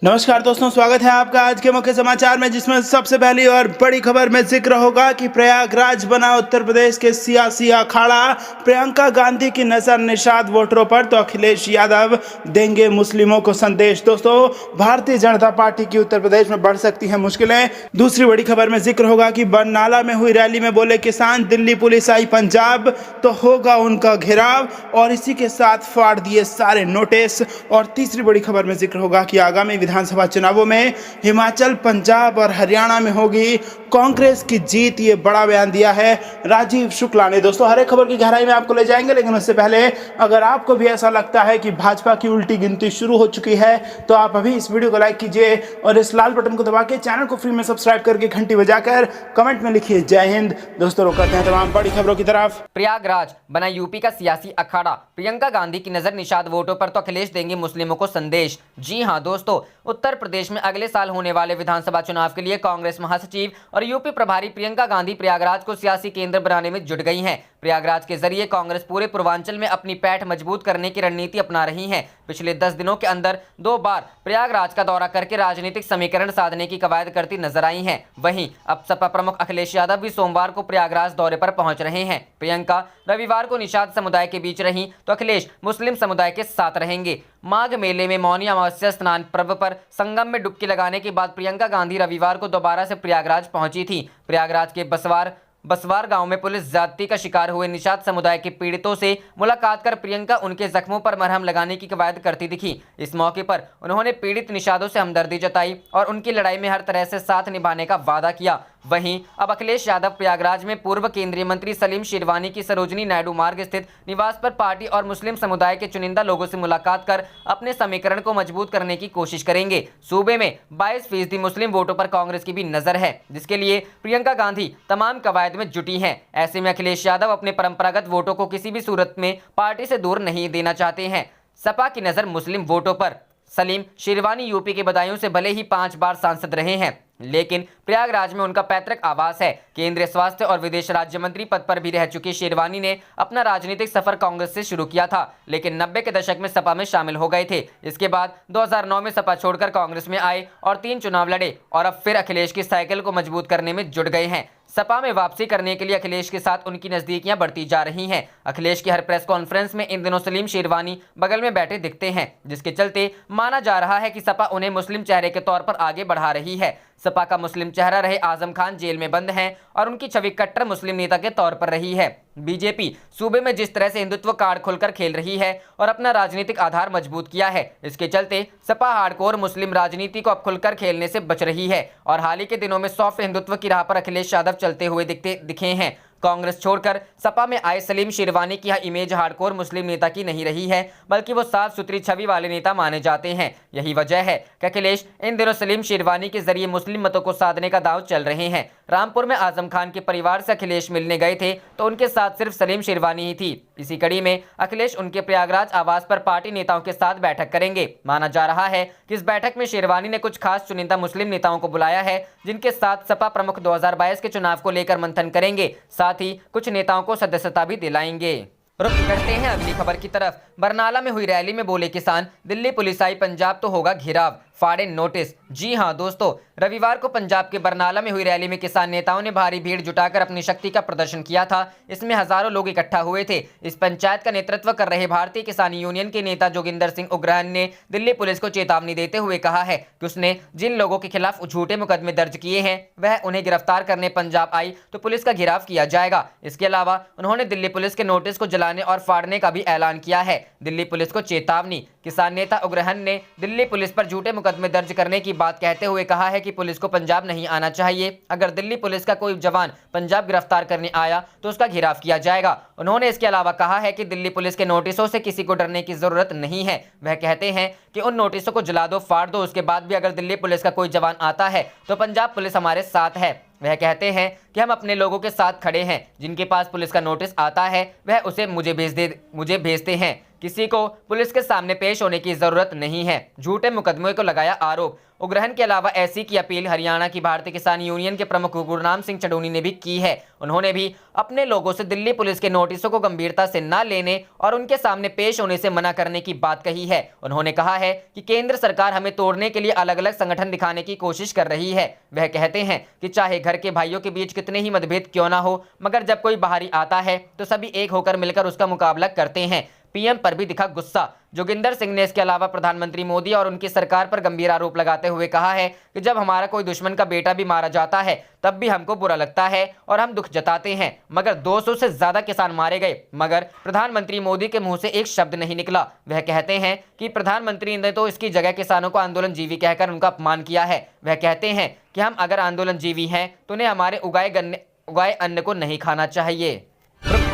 नमस्कार दोस्तों, स्वागत है आपका आज के मुख्य समाचार में, जिसमें सबसे पहली और बड़ी खबर में जिक्र होगा कि प्रयागराज बना उत्तर प्रदेश के सियासी अखाड़ा। प्रियंका गांधी की नजर निषाद वोटरों पर तो अखिलेश यादव देंगे मुस्लिमों को संदेश। दोस्तों, भारतीय जनता पार्टी की उत्तर प्रदेश में बढ़ सकती हैं मुश्किलें। दूसरी बड़ी खबर में जिक्र होगा कि बरनाला में हुई रैली में बोले किसान, दिल्ली पुलिस आई पंजाब तो होगा उनका घेराव, और इसी के साथ फाड़ दिए सारे नोटिस। और तीसरी बड़ी खबर में जिक्र होगा कि आगामी विधानसभा चुनावों में हिमाचल, पंजाब और हरियाणा में होगी कांग्रेस की जीत। ये बड़ा बयान दिया है राजीव शुक्ला ने। दोस्तों, हर एक खबर की गहराई में आपको ले जाएंगे, लेकिन उससे पहले अगर आपको भी ऐसा लगता है कि भाजपा की उल्टी गिनती शुरू हो चुकी है, तो आप अभी इस वीडियो को लाइक कीजिए और इस लाल बटन को दबा के चैनल को फ्री में सब्सक्राइब करके घंटी बजाकर कमेंट में लिखिए जय हिंद। दोस्तों, रुक करते हैं तमाम बड़ी खबरों की तरफ। प्रयागराज बना यूपी का सियासी अखाड़ा। प्रियंका गांधी की नजर निषाद वोटों पर तो अखिलेश देंगे मुस्लिमों को संदेश। जी हां दोस्तों, उत्तर प्रदेश में अगले साल होने वाले विधानसभा चुनाव के लिए कांग्रेस महासचिव और यूपी प्रभारी प्रियंका गांधी प्रयागराज को सियासी केंद्र बनाने में जुट गई हैं। प्रयागराज के जरिए कांग्रेस पूरे पूर्वांचल में अपनी पैठ मजबूत करने की रणनीति अपना रही है। पिछले 10 दिनों के अंदर 2 बार प्रयागराज का दौरा करके राजनीतिक समीकरण साधने की कवायद करती नजर आई हैं। वहीं अब सपा प्रमुख अखिलेश यादव भी सोमवार को प्रयागराज दौरे पर पहुंच रहे हैं। प्रियंका रविवार को निषाद समुदाय के बीच रहीं तो अखिलेश मुस्लिम समुदाय के साथ रहेंगे। माघ मेले में मौनी अमावस्या स्नान पर्व पर संगम में डुबकी लगाने के बाद प्रियंका गांधी रविवार को दोबारा से प्रयागराज पहुंची थी। प्रयागराज के बसवार गांव में पुलिस ज्यादती का शिकार हुए निषाद समुदाय के पीड़ितों से मुलाकात कर प्रियंका उनके जख्मों पर मरहम लगाने की कवायद करती दिखी। इस मौके पर उन्होंने पीड़ित निषादों से हमदर्दी जताई और उनकी लड़ाई में हर तरह से साथ निभाने का वादा किया। वहीं अब अखिलेश यादव प्रयागराज में पूर्व केंद्रीय मंत्री सलीम शेरवानी की सरोजनी नायडू मार्ग स्थित निवास पर पार्टी और मुस्लिम समुदाय के चुनिंदा लोगों से मुलाकात कर अपने समीकरण को मजबूत करने की कोशिश करेंगे। सूबे में 22% मुस्लिम वोटों पर कांग्रेस की भी नजर है, जिसके लिए प्रियंका गांधी तमाम कवायद में जुटी हैं। ऐसे में अखिलेश यादव अपने परंपरागत वोटों को किसी भी सूरत में पार्टी से दूर नहीं देना चाहते हैं। सपा की नजर मुस्लिम वोटों पर। सलीम शेरवानी यूपी के बदायूं से भले ही 5 बार सांसद रहे हैं, लेकिन प्रयागराज में उनका पैतृक आवास है। केंद्रीय स्वास्थ्य और विदेश राज्य मंत्री पद पर भी रह चुके शेरवानी ने अपना राजनीतिक सफर कांग्रेस से शुरू किया था, लेकिन 90 के दशक में सपा में शामिल हो गए थे। इसके बाद 2009 में सपा छोड़कर कांग्रेस में आए और 3 चुनाव लड़े और अब फिर अखिलेश की साइकिल को मजबूत करने में जुट गए हैं। सपा में वापसी करने के लिए अखिलेश के साथ उनकी नजदीकियां बढ़ती जा रही हैं। अखिलेश की हर प्रेस कॉन्फ्रेंस में इन दिनों सलीम शेरवानी बगल में बैठे दिखते हैं, जिसके चलते माना जा रहा है कि सपा उन्हें मुस्लिम चेहरे के तौर पर आगे बढ़ा रही है। सपा का मुस्लिम चेहरा रहे आजम खान जेल में बंद हैं और उनकी छवि कट्टर मुस्लिम नेता के तौर पर रही है। बीजेपी सूबे में जिस तरह से हिंदुत्व कार्ड खुलकर खेल रही है और अपना राजनीतिक आधार मजबूत किया है, इसके चलते सपा हार्डकोर मुस्लिम राजनीति को अब खुलकर खेलने से बच रही है और हाल ही के दिनों में सॉफ्ट हिंदुत्व की राह पर अखिलेश यादव चलते हुए दिखे हैं। कांग्रेस छोड़कर सपा में आए सलीम शेरवानी की यह इमेज हार्डकोर मुस्लिम नेता की नहीं रही है, बल्कि वो साफ सुथरी छवि वाले नेता माने जाते हैं। यही वजह है कि अखिलेश इन दिनों सलीम शेरवानी के जरिए मुस्लिम मतों को साधने का दांव चल रहे हैं। रामपुर में आजम खान के परिवार से अखिलेश मिलने गए थे तो उनके साथ सिर्फ सलीम शेरवानी ही थी। इसी कड़ी में अखिलेश उनके प्रयागराज आवास पर पार्टी नेताओं के साथ बैठक करेंगे। माना जा रहा है कि इस बैठक में शेरवानी ने कुछ खास चुनिंदा मुस्लिम नेताओं को बुलाया है, जिनके साथ सपा प्रमुख 2022 के चुनाव को लेकर मंथन करेंगे। साथ ही कुछ नेताओं को सदस्यता भी दिलाएंगे। रुक करते हैं अगली खबर की तरफ। बरनाला में हुई रैली में बोले किसान, दिल्ली पुलिस आई पंजाब तो होगा घेराव, फाड़े नोटिस। जी हां दोस्तों, रविवार को पंजाब के बरनाला में हुई रैली में किसान नेताओं ने भारी भीड़ जुटाकर अपनी शक्ति का प्रदर्शन किया था। इसमें हजारों लोग इकट्ठा हुए थे। इस पंचायत का नेतृत्व कर रहे भारतीय किसान यूनियन के नेता जोगिंदर सिंह उग्रहन ने दिल्ली पुलिस को चेतावनी देते हुए कहा है कि उसने जिन लोगों के खिलाफ झूठे मुकदमे दर्ज किए हैं, वह उन्हें गिरफ्तार करने पंजाब आई तो पुलिस का घेराव किया जाएगा। इसके अलावा उन्होंने दिल्ली पुलिस के नोटिस को जलाने और फाड़ने का भी ऐलान किया है। दिल्ली पुलिस को चेतावनी। किसान नेता उग्रहन ने दिल्ली पुलिस पर झूठे मुकदमे दर्ज करने की बात कहते हुए कहा है कि पुलिस को पंजाब नहीं आना चाहिए। अगर दिल्ली पुलिस का कोई जवान पंजाब गिरफ्तार करने आया तो उसका घेराव किया जाएगा। उन्होंने इसके अलावा कहा है कि दिल्ली पुलिस के नोटिसों से किसी को डरने की जरूरत नहीं है। वह कहते हैं कि उन नोटिसों को जला दो, फाड़ दो, उसके बाद भी अगर दिल्ली पुलिस का कोई जवान आता है तो पंजाब पुलिस हमारे साथ है। वह कहते हैं कि हम अपने लोगों के साथ खड़े हैं। जिनके पास पुलिस का नोटिस आता है वह उसे मुझे भेजते हैं। किसी को पुलिस के सामने पेश होने की जरूरत नहीं है। झूठे मुकदमे को लगाया आरोप। उग्रहण के अलावा ऐसी की अपील हरियाणा की भारतीय किसान यूनियन के प्रमुख गुरनाम सिंह चढ़ूनी ने भी की है। उन्होंने भी अपने लोगों से दिल्ली पुलिस के नोटिसों को गंभीरता से न लेने और उनके सामने पेश होने से मना करने की बात कही है। उन्होंने कहा है कि केंद्र सरकार हमें तोड़ने के लिए अलग अलग संगठन दिखाने की कोशिश कर रही है। वह कहते हैं कि चाहे घर के भाइयों के बीच कितने ही मतभेद क्यों ना हो, मगर जब कोई बाहरी आता है तो सभी एक होकर मिलकर उसका मुकाबला करते हैं। पीएम पर भी दिखा गुस्सा। जोगिंदर सिंह ने इसके अलावा प्रधानमंत्री मोदी और उनकी सरकार पर गंभीर आरोप लगाते हुए कहा है कि जब हमारा कोई दुश्मन का बेटा भी मारा जाता है तब भी हमको बुरा लगता है और हम दुख जताते हैं, मगर 200 से ज्यादा किसान मारे गए मगर प्रधानमंत्री मोदी के मुंह से एक शब्द नहीं निकला। वह कहते हैं कि प्रधानमंत्री ने तो इसकी जगह किसानों को आंदोलन जीवी कहकर उनका अपमान किया है। वह कहते हैं कि हम अगर आंदोलन जीवी हैं तो उन्हें हमारे उगाए अन्न को नहीं खाना चाहिए।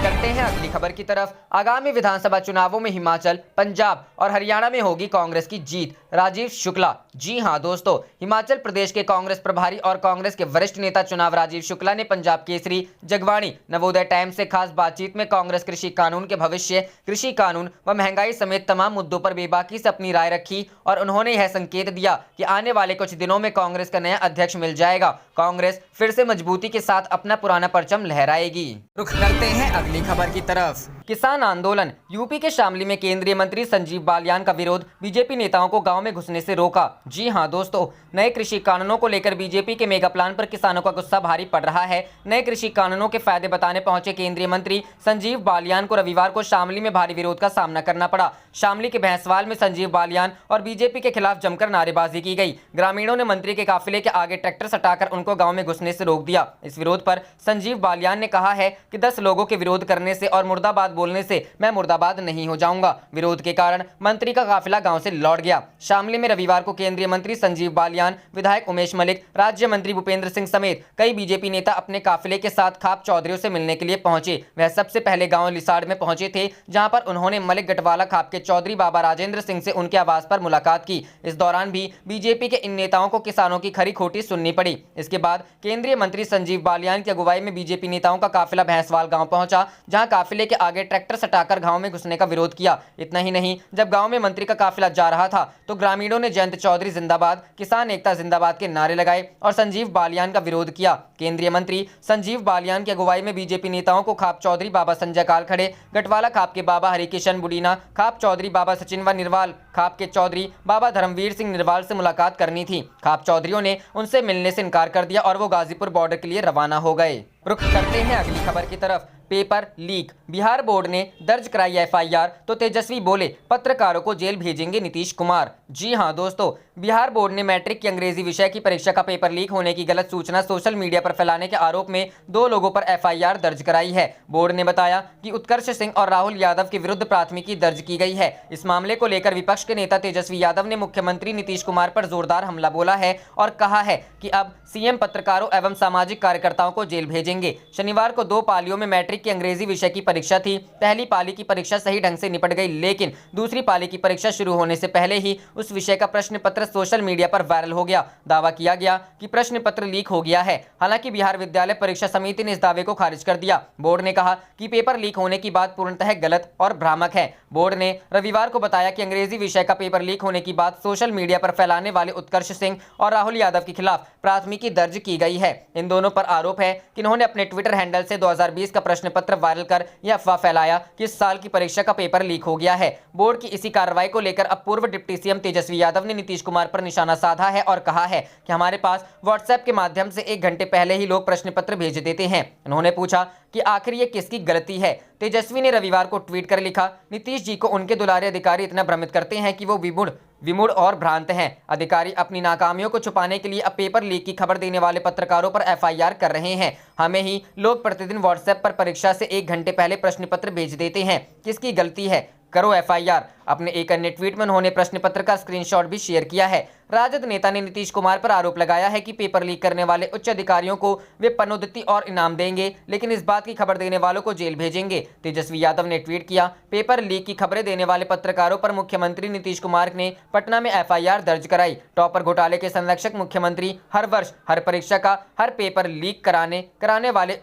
करते हैं अगली खबर की तरफ। आगामी विधानसभा चुनावों में हिमाचल, पंजाब और हरियाणा में होगी कांग्रेस की जीत। राजीव शुक्ला। जी हां दोस्तों, हिमाचल प्रदेश के कांग्रेस प्रभारी और कांग्रेस के वरिष्ठ नेता चुनाव राजीव शुक्ला ने पंजाब केसरी, जगबाणी, नवोदय टाइम्स से खास बातचीत में कांग्रेस कृषि कानून के भविष्य, कृषि कानून व महंगाई समेत तमाम मुद्दों पर बेबाकी से अपनी राय रखी और उन्होंने यह संकेत दिया कि आने वाले कुछ दिनों में कांग्रेस का नया अध्यक्ष मिल जाएगा। कांग्रेस फिर से मजबूती के साथ अपना पुराना परचम लहराएगी। रुख करते हैं अगली खबर की तरफ। किसान आंदोलन। यूपी के शामली में केंद्रीय मंत्री संजीव बालियान का विरोध। बीजेपी नेताओं को गांव में घुसने से रोका। जी हां दोस्तों, नए कृषि कानूनों को लेकर बीजेपी के मेगा प्लान पर किसानों का गुस्सा भारी पड़ रहा है। नए कृषि कानूनों के फायदे बताने पहुंचे केंद्रीय मंत्री संजीव बालियान को रविवार को शामली में भारी विरोध का सामना करना पड़ा। शामली के भैंसवाल में संजीव बालियान और बीजेपी के खिलाफ जमकर नारेबाजी की गई। ग्रामीणों ने मंत्री के काफिले के आगे ट्रैक्टर सटाकर उनको गाँव में घुसने से रोक दिया। इस विरोध पर संजीव बालियान ने कहा है कि 10 लोगों के विरोध करने से और मुर्दाबाद बोलने से मैं मुर्दाबाद नहीं हो जाऊंगा। विरोध के कारण मंत्री का काफिला गांव से लौट गया। शामली में रविवार को केंद्रीय मंत्री संजीव बालियान, विधायक उमेश मलिक, राज्य मंत्री भूपेंद्र सिंह समेत कई बीजेपी नेता अपने काफिले के साथ खाप चौधरियों से मिलने के लिए पहुंचे। वह सबसे पहले गांव लिसाड़ में पहुंचे थे, जहां पर उन्होंने मलिक गटवाला खाप के चौधरी बाबा राजेंद्र सिंह से उनके आवास पर मुलाकात की। इस दौरान भी बीजेपी के इन नेताओं को किसानों की खरी खोटी सुननी पड़ी। इसके बाद केंद्रीय मंत्री संजीव बालियान की अगुवाई में बीजेपी नेताओं का काफिला भैंसवाल गांव पहुंचा, जहां काफिले के आगे ट्रैक्टर सटाकर गांव में घुसने का विरोध किया। इतना ही नहीं, जब गांव में मंत्री का काफिला जा रहा था तो ग्रामीणों ने जयंत चौधरी जिंदाबाद, किसान एकता जिंदाबाद के नारे लगाए और संजीव बालियान का विरोध किया। केंद्रीय मंत्री संजीव बालियान की अगुवाई में बीजेपी नेताओं को खाप चौधरी बाबा संजय कालखड़े, गटवाला खाप के बाबा हरिकिशन बुडीना, खाप चौधरी बाबा सचिन व निर्वाल खाप के चौधरी बाबा धर्मवीर सिंह निर्वाल से मुलाकात करनी थी। खाप चौधरियों ने उनसे मिलने से इनकार कर दिया और वो गाजीपुर बॉर्डर के लिए रवाना हो गए। रुख करते हैं अगली खबर की तरफ। Paper leak. बिहार बोर्ड ने दर्ज कराई एफआईआर तो तेजस्वी बोले पत्रकारों को जेल भेजेंगे नीतीश कुमार। जी हां दोस्तों, बिहार बोर्ड ने मैट्रिक की अंग्रेजी विषय की परीक्षा का पेपर लीक होने की गलत सूचना सोशल मीडिया पर फैलाने के आरोप में 2 लोगों पर एफआईआर दर्ज कराई है। बोर्ड ने बताया कि उत्कर्ष सिंह और राहुल यादव के विरुद्ध प्राथमिकी दर्ज की गई है। इस मामले को लेकर विपक्ष के नेता तेजस्वी यादव ने मुख्यमंत्री नीतीश कुमार पर जोरदार हमला बोला है और कहा है कि अब सीएम पत्रकारों एवं सामाजिक कार्यकर्ताओं को जेल भेजेंगे। शनिवार को 2 पालियों में मैट्रिक की अंग्रेजी विषय की परीक्षा थी। पहली पाली की परीक्षा सही ढंग से निपट गई, लेकिन दूसरी पाली की परीक्षा शुरू होने से पहले ही उस विषय का प्रश्न पत्र सोशल मीडिया पर वायरल हो गया। दावा किया गया कि प्रश्न पत्र लीक हो गया है। हालांकि बिहार विद्यालय परीक्षा समिति ने इस दावे को खारिज कर दिया। बोर्ड ने कहा कि पेपर लीक होने की बात पूर्णतः गलत और भ्रामक है। बोर्ड ने रविवार को बताया कि अंग्रेजी विषय का पेपर लीक होने की बात सोशल मीडिया पर फैलाने वाले उत्कर्ष सिंह और राहुल यादव के खिलाफ प्राथमिकी दर्ज की गई है। इन दोनों पर आरोप है कि इन्होंने अपने ट्विटर हैंडल से 2020 का प्रश्न पत्र वायरल कर यह अफवाह फैलाया कि इस साल की परीक्षा का पेपर लीक हो गया है। बोर्ड की इसी कार्रवाई को लेकर अब पूर्व डिप्टी सीएम तेजस्वी यादव ने नीतीश कुमार पर निशाना साधा है और कहा है कि हमारे पास व्हाट्सएप के माध्यम से 1 घंटे पहले ही लोग प्रश्न पत्र भेज देते हैं। उन्होंने पूछा कि आखिर ये किसकी गलती है। तेजस्वी ने रविवार को ट्वीट कर लिखा, नीतीश जी को उनके दुलारे अधिकारी इतना भ्रमित करते हैं कि वो विमूढ़ और भ्रांत हैं। अधिकारी अपनी नाकामियों को छुपाने के लिए अब पेपर लीक की खबर देने वाले पत्रकारों पर एफआईआर कर रहे हैं। हमें ही लोग प्रतिदिन व्हाट्सएप पर परीक्षा से 1 घंटे पहले प्रश्न पत्र भेज देते हैं। किसकी गलती है? करो एफआईआर। अपने एक अन्य ट्वीट में उन्होंने प्रश्न पत्र का स्क्रीनशॉट भी शेयर किया है। राजद नेता ने नीतीश कुमार पर आरोप लगाया है कि पेपर लीक करने वाले उच्च अधिकारियों को वे पदोन्नति और इनाम देंगे, लेकिन इस बात की खबर देने वालों को जेल भेजेंगे। तेजस्वी यादव ने ट्वीट किया, पेपर लीक की खबरें देने वाले पत्रकारों पर मुख्यमंत्री नीतीश कुमार ने पटना में एफआईआर दर्ज कराई। टॉपर घोटाले के संरक्षक मुख्यमंत्री हर वर्ष हर परीक्षा का हर पेपर लीक कराने वाले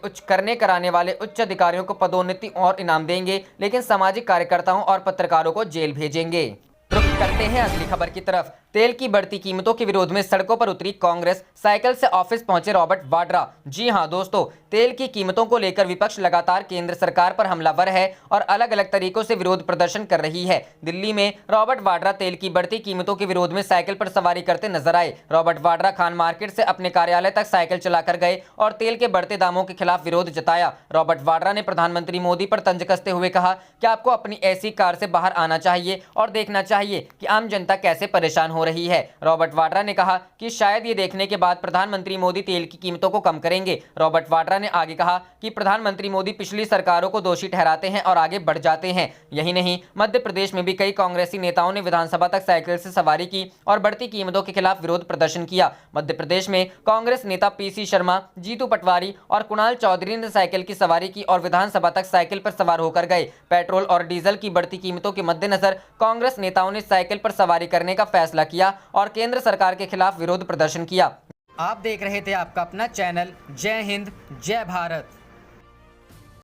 उच्च अधिकारियों को पदोन्नति और इनाम देंगे, लेकिन सामाजिक कार्यकर्ताओं और और पत्रकारों को जेल भेजेंगे। रुख करते हैं अगली खबर की तरफ। तेल की बढ़ती कीमतों के विरोध में सड़कों पर उतरी कांग्रेस, साइकिल से ऑफिस पहुंचे रॉबर्ट वाड्रा। जी हां दोस्तों, तेल की कीमतों को लेकर विपक्ष लगातार केंद्र सरकार पर हमलावर है और अलग अलग तरीकों से विरोध प्रदर्शन कर रही है। दिल्ली में रॉबर्ट वाड्रा तेल की बढ़ती कीमतों के विरोध में साइकिल पर सवारी करते नजर आए। रॉबर्ट वाड्रा खान मार्केट से अपने कार्यालय तक साइकिल चलाकर गए और तेल के बढ़ते दामों के खिलाफ विरोध जताया। रॉबर्ट वाड्रा ने प्रधानमंत्री मोदी पर तंज कसते हुए कहा कि आपको अपनी ऐसी कार से बाहर आना चाहिए और देखना चाहिए कि आम जनता कैसे परेशान हो रही है। रॉबर्ट वाड्रा ने कहा कि शायद ये देखने के बाद प्रधानमंत्री मोदी तेल की कीमतों को कम करेंगे। रॉबर्ट वाड्रा ने आगे कहा कि प्रधानमंत्री मोदी पिछली सरकारों को दोषी ठहराते हैं और आगे बढ़ जाते हैं। यही नहीं, मध्य प्रदेश में भी कई कांग्रेसी नेताओं ने विधानसभा तक साइकिल से सवारी की और बढ़ती कीमतों के खिलाफ विरोध प्रदर्शन किया। मध्य प्रदेश में कांग्रेस नेता पीसी शर्मा, जीतू पटवारी और कुणाल चौधरी ने साइकिल की सवारी की और विधानसभा तक साइकिल पर सवार होकर गए। पेट्रोल और डीजल की बढ़ती कीमतों के मद्देनजर कांग्रेस नेताओं ने साइकिल पर सवारी करने का फैसला किया और केंद्र सरकार के खिलाफ विरोध प्रदर्शन किया। आप देख रहे थे आपका अपना चैनल जय हिंद जय भारत।